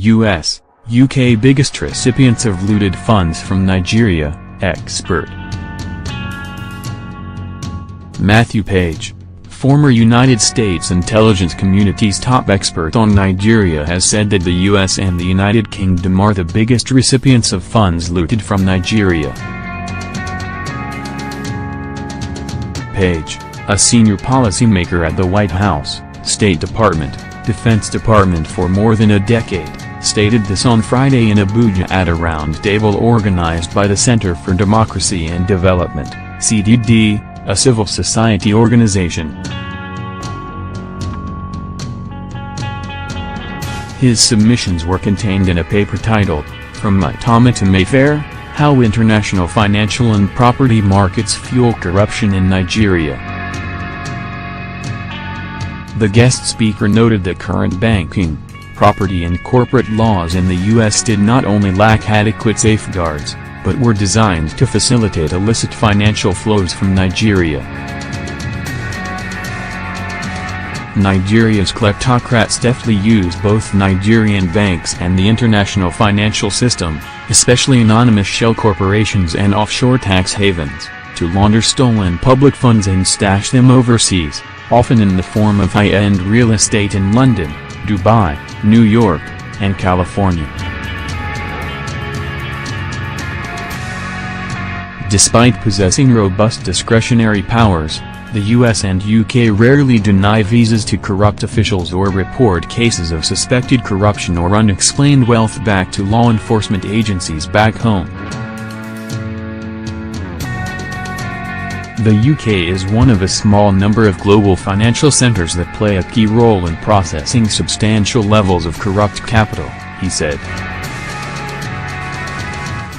U.S., UK biggest recipients of looted funds from Nigeria, expert. Mathew Page, former United States intelligence community's top expert on Nigeria, has said that the U.S. and the United Kingdom are the biggest recipients of funds looted from Nigeria. Page, a senior policymaker at the White House, State Department, Defense Department for more than a decade, stated this on Friday in Abuja at a roundtable organized by the Center for Democracy and Development, CDD, a civil society organization. His submissions were contained in a paper titled, From Maitama to Mayfair: How International Financial and Property Markets Fuel Corruption in Nigeria. The guest speaker noted that current banking, property and corporate laws in the U.S. did not only lack adequate safeguards, but were designed to facilitate illicit financial flows from Nigeria. Nigeria's kleptocrats deftly use both Nigerian banks and the international financial system, especially anonymous shell corporations and offshore tax havens, to launder stolen public funds and stash them overseas, often in the form of high-end real estate in London, Dubai, New York, and California. Despite possessing robust discretionary powers, the US and UK rarely deny visas to corrupt officials or report cases of suspected corruption or unexplained wealth back to law enforcement agencies back home. The UK is one of a small number of global financial centers that play a key role in processing substantial levels of corrupt capital, he said.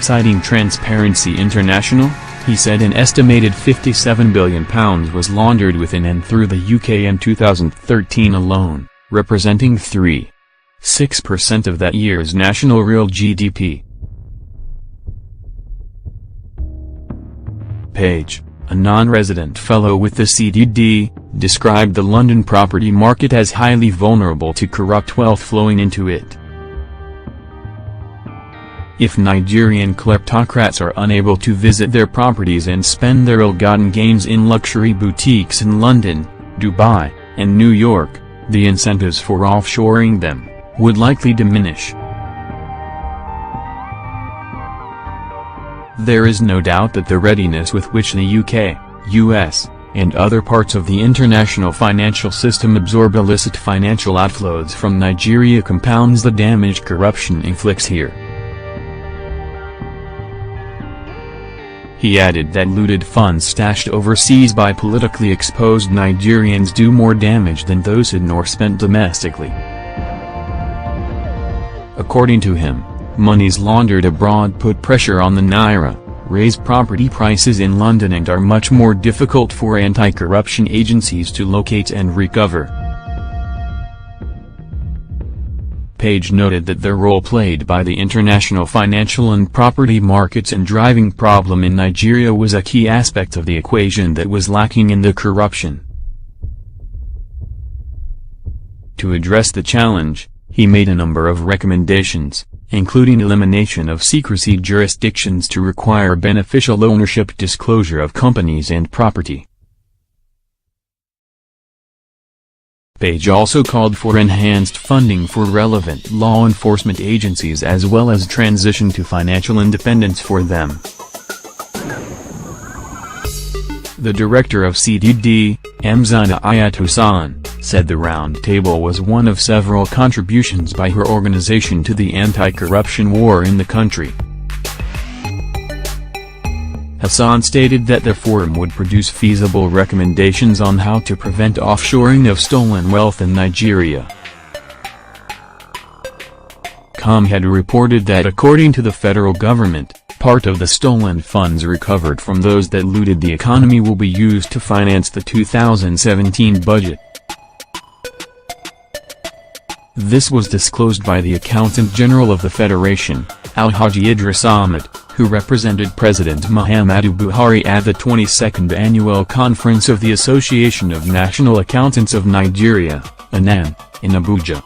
Citing Transparency International, he said an estimated £57 billion was laundered within and through the UK in 2013 alone, representing 3.6% of that year's national real GDP. Page, a non-resident fellow with the CDD, described the London property market as highly vulnerable to corrupt wealth flowing into it. If Nigerian kleptocrats are unable to visit their properties and spend their ill-gotten gains in luxury boutiques in London, Dubai, and New York, the incentives for offshoring them would likely diminish. There is no doubt that the readiness with which the UK, US, and other parts of the international financial system absorb illicit financial outflows from Nigeria compounds the damage corruption inflicts here. He added that looted funds stashed overseas by politically exposed Nigerians do more damage than those hidden or spent domestically. According to him, monies laundered abroad put pressure on the naira, raise property prices in London and are much more difficult for anti-corruption agencies to locate and recover. Page noted that the role played by the international financial and property markets in driving problem in Nigeria was a key aspect of the equation that was lacking in the corruption. To address the challenge, he made a number of recommendations, including elimination of secrecy jurisdictions to require beneficial ownership disclosure of companies and property. Page also called for enhanced funding for relevant law enforcement agencies as well as transition to financial independence for them. The director of CDD, Mzina Ayatosan, said the roundtable was one of several contributions by her organization to the anti-corruption war in the country. Hassan stated that the forum would produce feasible recommendations on how to prevent offshoring of stolen wealth in Nigeria. Com had reported that according to the federal government, part of the stolen funds recovered from those that looted the economy will be used to finance the 2017 budget. This was disclosed by the Accountant General of the Federation, Alhaji Idris Ahmed, who represented President Muhammadu Buhari at the 22nd Annual Conference of the Association of National Accountants of Nigeria, ANAN, in Abuja.